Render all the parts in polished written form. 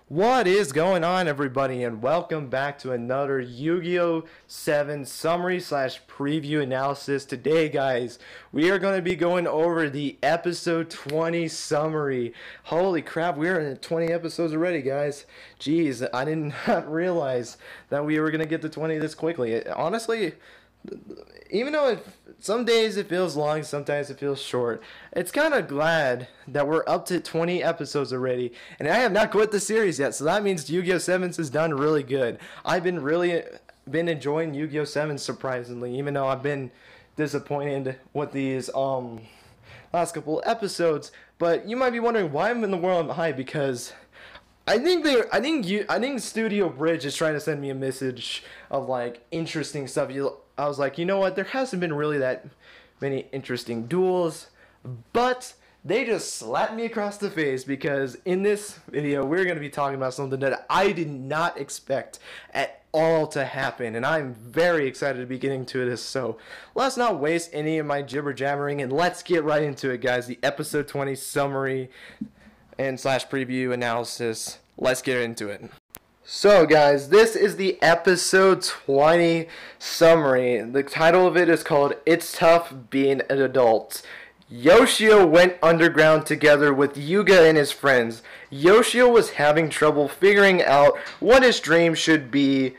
What is going on, everybody, and welcome back to another Yu-Gi-Oh! 7 summary slash preview analysis. Today, guys, we are going to be going over the episode 20 summary. Holy crap, we're in 20 episodes already, guys. Jeez, I did not realize that we were going to get to 20 this quickly. Honestly, even though some days it feels long, sometimes it feels short, it's kind of glad that we're up to 20 episodes already, and I have not quit the series yet, so that means Yugioh Sevens has done really good. I've been enjoying Yugioh Sevens, surprisingly, even though I've been disappointed with these last couple episodes. But you might be wondering why I'm in the world I'm high, because I think Studio Bridge is trying to send me a message of like interesting stuff. I was like, you know what? There hasn't been really that many interesting duels, but they just slapped me across the face, because in this video we're going to be talking about something that I did not expect at all to happen, and I'm very excited to be getting to this. So let's not waste any of my jibber jabbering and let's get right into it, guys. The episode 20 summary and slash preview analysis. Let's get into it. So, guys, this is the episode 20 summary. The title of it is called "It's Tough Being an Adult." Yugioh went underground together with Yugioh and his friends. Yugioh was having trouble figuring out what his dream should be.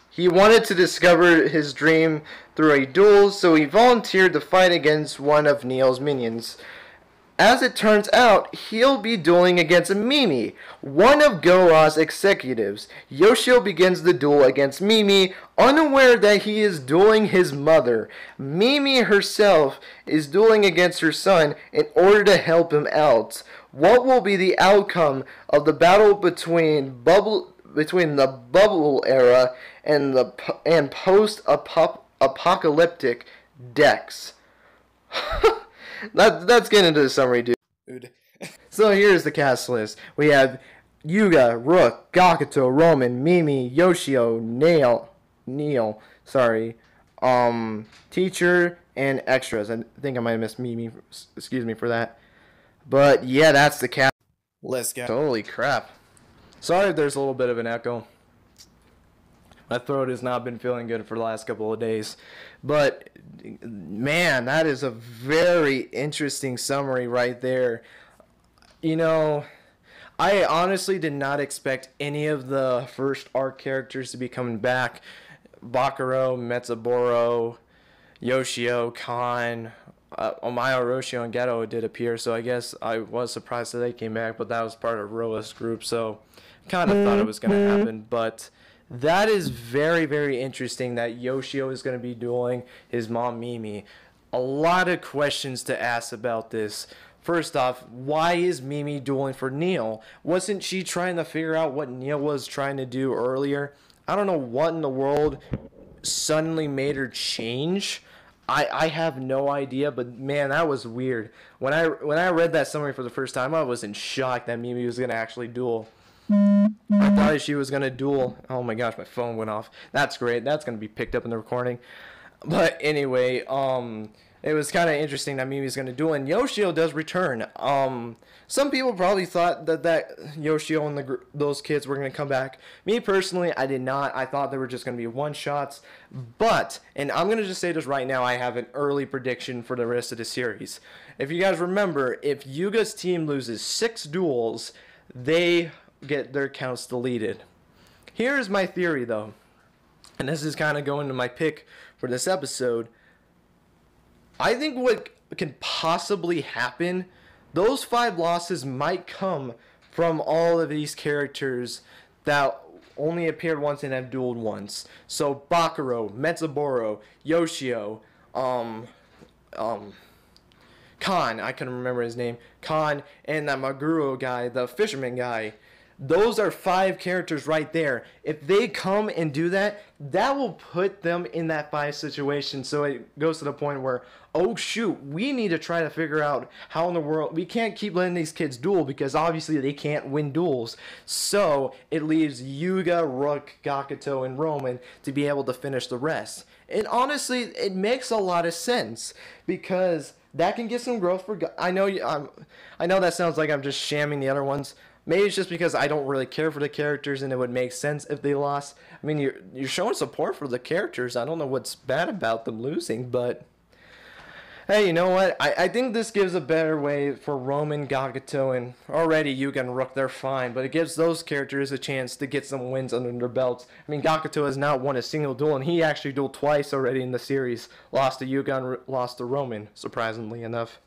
He wanted to discover his dream through a duel, so he volunteered to fight against one of Neil's minions. As it turns out, he'll be dueling against Mimi, one of Goa's executives. Yugioh begins the duel against Mimi, unaware that he is dueling his mother. Mimi herself is dueling against her son in order to help him out. What will be the outcome of the battle between the bubble era and post-apocalyptic decks? Let's get into the summary, dude. So here's the cast list. We have Yugioh, Rook, Gakuto, Roman, Mimi, Yugioh, Neil, teacher, and extras. I think I might have missed Mimi. Excuse me for that. But yeah, that's the cast. Let's go. Holy crap. Sorry if there's a little bit of an echo. My throat has not been feeling good for the last couple of days. But, man, that is a very interesting summary right there. You know, I honestly did not expect any of the first arc characters to be coming back. Bakuro, Metsuboro, Yugioh, Khan, Omayo, Roshio, and Geto did appear. So I guess I was surprised that they came back. But that was part of Roa's group. So kind of thought it was going to happen. But that is very, very interesting that Yugioh is going to be dueling his mom, Mimi. A lot of questions to ask about this. First off, why is Mimi dueling for Neil? Wasn't she trying to figure out what Neil was trying to do earlier? I don't know what in the world suddenly made her change. I have no idea, but man, that was weird. When I read that summary for the first time, I was in shock that Mimi was going to actually duel. I thought she was going to duel. Oh my gosh, my phone went off. That's great. That's going to be picked up in the recording. But anyway, it was kind of interesting that Mimi's going to duel, and Yugioh does return. Some people probably thought that Yugioh and those kids were going to come back. Me personally, I did not. I thought they were just going to be one-shots. But, and I'm going to just say this right now, I have an early prediction for the rest of the series. If you guys remember, if Yuga's team loses 6 duels, they get their counts deleted. Here's my theory, though, and this is kind of going to my pick for this episode. I think what can possibly happen, those 5 losses might come from all of these characters that only appeared once and have dueled once. So Bakuro, Metsuboro, Yugioh, Khan, I couldn't remember his name, Khan, and that Maguro guy, the fisherman guy. Those are 5 characters right there. If they come and do that, that will put them in that 5 situation. So it goes to the point where, oh shoot, we need to try to figure out how in the world, we can't keep letting these kids duel because obviously they can't win duels. So it leaves Yugioh, Rook, Gakuto, and Roman to be able to finish the rest. And honestly, it makes a lot of sense because that can get some growth for. I know that sounds like I'm just shamming the other ones, Maybe it's just because I don't really care for the characters and it would make sense if they lost. I mean, you're showing support for the characters. I don't know what's bad about them losing, but hey, you know what? I think this gives a better way for Roman, Gakuto, and already Yuga and Rook, they're fine, but it gives those characters a chance to get some wins under their belts. I mean, Gakuto has not won a single duel, and he actually dueled twice already in the series. Lost to Yuga and lost to Roman, surprisingly enough.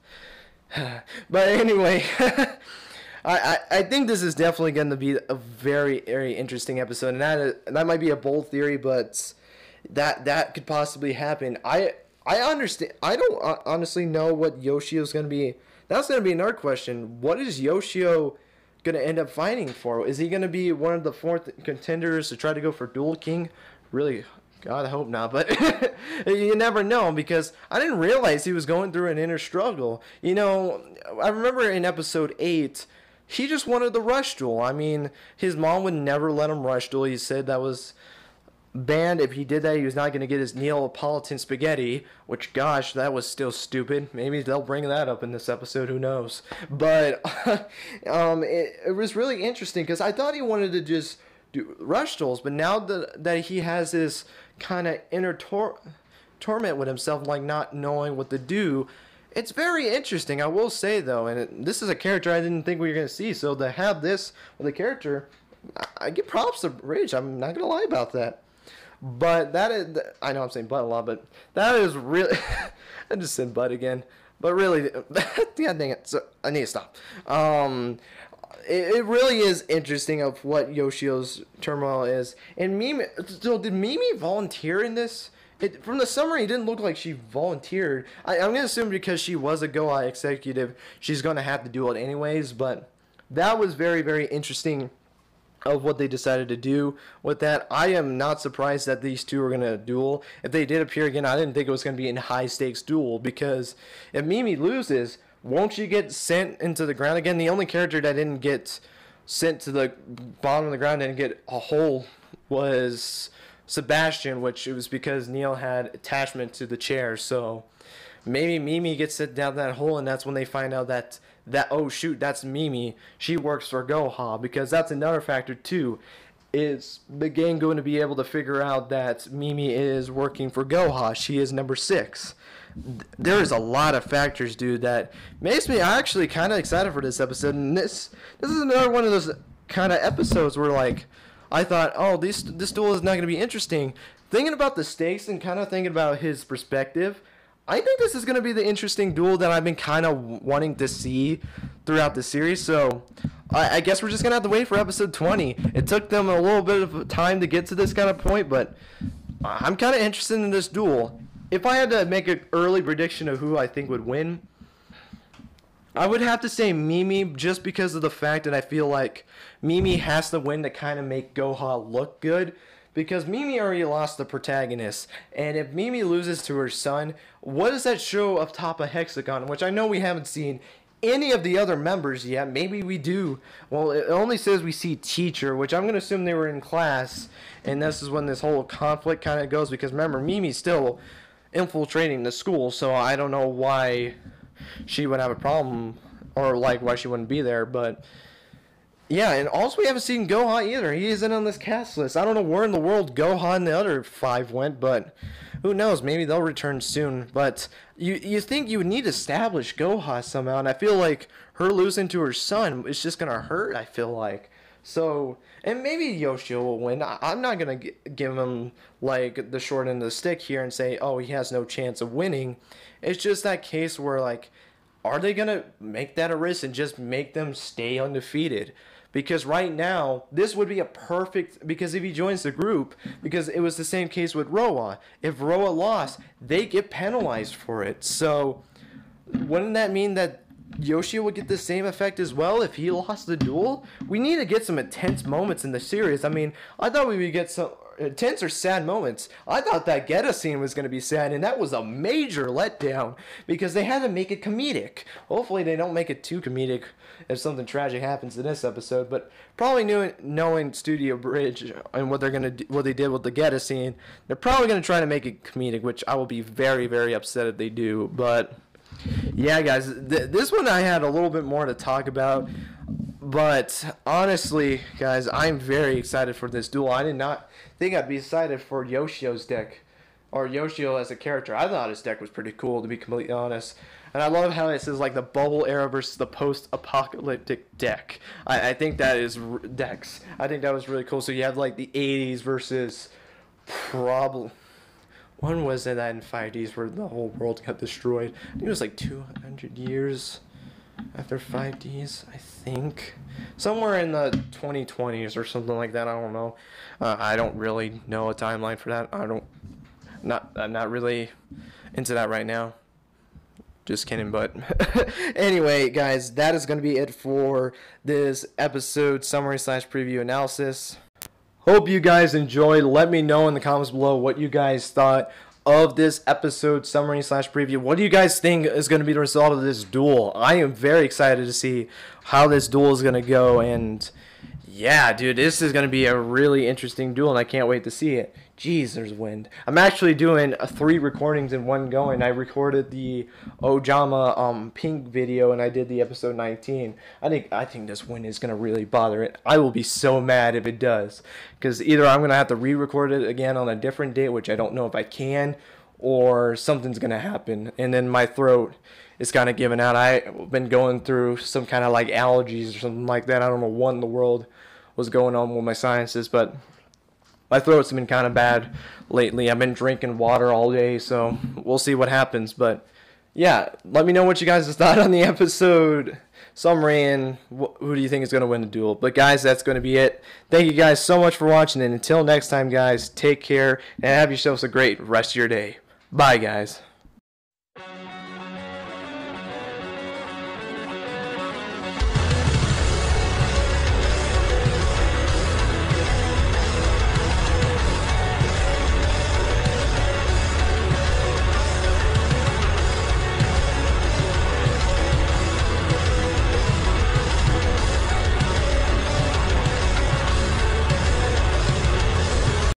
But anyway, I think this is definitely going to be a very, very interesting episode, and that might be a bold theory, but that could possibly happen. I understand. I don't honestly know what Yoshio's going to be. That's going to be another question. What is Yoshio going to end up fighting for? Is he going to be one of the fourth contenders to try to go for Duel King? Really, God, I hope not. But you never know, because I didn't realize he was going through an inner struggle. You know, I remember in episode 8, he just wanted the rush duel. I mean, his mom would never let him rush duel. He said that was banned. If he did that, he was not going to get his Neapolitan spaghetti, which, gosh, that was still stupid. Maybe they'll bring that up in this episode, who knows. But it was really interesting, because I thought he wanted to just do rush duels, but now that he has this kind of inner torment with himself, like not knowing what to do, it's very interesting, I will say, though, and this is a character I didn't think we were going to see, so to have this with a character, I give props to Ridge. I'm not going to lie about that. But that is, I know I'm saying but a lot, but that is really, I just said but again, but really, yeah, dang it, so I need to stop. It really is interesting of what Yoshio's turmoil is. And Mimi, so did Mimi volunteer in this? From the summary, it didn't look like she volunteered. I'm going to assume because she was a Go-Ai executive, she's going to have to do it anyways, but that was very, very interesting of what they decided to do with that. I am not surprised that these two are going to duel. If they did appear again, I didn't think it was going to be a high-stakes duel, because if Mimi loses, won't she get sent into the ground again? The only character that didn't get sent to the bottom of the ground, didn't get a hole, was Sebastian, which it was because Neil had attachment to the chair. So maybe Mimi gets sent down that hole, and that's when they find out that oh shoot, that's Mimi. She works for Goha, because that's another factor too. Is the gang going to be able to figure out that Mimi is working for Goha? She is number 6. There is a lot of factors, dude, that makes me actually kind of excited for this episode. And this is another one of those kind of episodes where, like, I thought, oh, this duel is not going to be interesting. Thinking about the stakes and kind of thinking about his perspective, I think this is going to be the interesting duel that I've been kind of wanting to see throughout the series. So I guess we're just going to have to wait for episode 20. It took them a little bit of time to get to this kind of point, but I'm kind of interested in this duel. If I had to make an early prediction of who I think would win, I would have to say Mimi, just because of the fact that I feel like Mimi has to win to kind of make Goha look good. Because Mimi already lost the protagonist, and if Mimi loses to her son, what does that show up top of Hexagon? Which I know we haven't seen any of the other members yet. Maybe we do. Well, it only says we see teacher, which I'm going to assume they were in class, and this is when this whole conflict kind of goes, because remember, Mimi's still infiltrating the school, so I don't know why she would have a problem, or like why she wouldn't be there, but yeah, and also we haven't seen Gohan either. He isn't on this cast list. I don't know where in the world Gohan and the other 5 went, but who knows? Maybe they'll return soon. But you think you would need to establish Gohan somehow, and I feel like her losing to her son is just going to hurt, I feel like. So, and maybe Yoshio will win. I'm not going to give him, like, the short end of the stick here and say, oh, he has no chance of winning. It's just that case where, like, are they going to make that a risk and just make them stay undefeated? Because right now, this would be a perfect, because if he joins the group, because it was the same case with Roa. If Roa lost, they get penalized for it. So, wouldn't that mean that Yoshio would get the same effect as well if he lost the duel? We need to get some intense moments in the series. I mean, I thought we would get some intense or sad moments. I thought that Geta scene was going to be sad, and that was a major letdown because they had to make it comedic. Hopefully they don't make it too comedic if something tragic happens in this episode, but probably knowing Studio Bridge and what they did with the Geta scene, they're probably going to try to make it comedic, which I will be very, very upset if they do. But Yeah, guys, this one I had a little bit more to talk about, but honestly, guys, I'm very excited for this duel. I did not think I'd be excited for Yoshio's deck, or Yoshio as a character. I thought his deck was pretty cool, to be completely honest. And I love how it says like the bubble era versus the post-apocalyptic deck. I think that is decks. I think that was really cool. So you have like the 80s versus probably. When was it that in 5Ds where the whole world got destroyed? I think it was like 200 years after 5Ds, I think. Somewhere in the 2020s or something like that, I don't know. I don't really know a timeline for that. I'm not really into that right now. Just kidding, but anyway, guys, that is going to be it for this episode summary / preview analysis. Hope you guys enjoyed. Let me know in the comments below what you guys thought of this episode summary / preview. What do you guys think is going to be the result of this duel? I am very excited to see how this duel is going to go, and yeah, dude, this is going to be a really interesting duel, and I can't wait to see it. Jeez, there's wind. I'm actually doing 3 recordings in one going. I recorded the Ojama Pink video, and I did the episode 19. I think this wind is gonna really bother it. I will be so mad if it does, because either I'm gonna have to re-record it again on a different date, which I don't know if I can, or something's gonna happen, and then my throat is kind of giving out. I've been going through some kind of like allergies or something like that. I don't know what in the world was going on with my sinuses, but my throat's been kind of bad lately. I've been drinking water all day, so we'll see what happens. But yeah, let me know what you guys thought on the episode summary and who do you think is going to win the duel. But guys, that's going to be it. Thank you guys so much for watching, and until next time, guys, take care and have yourselves a great rest of your day. Bye, guys.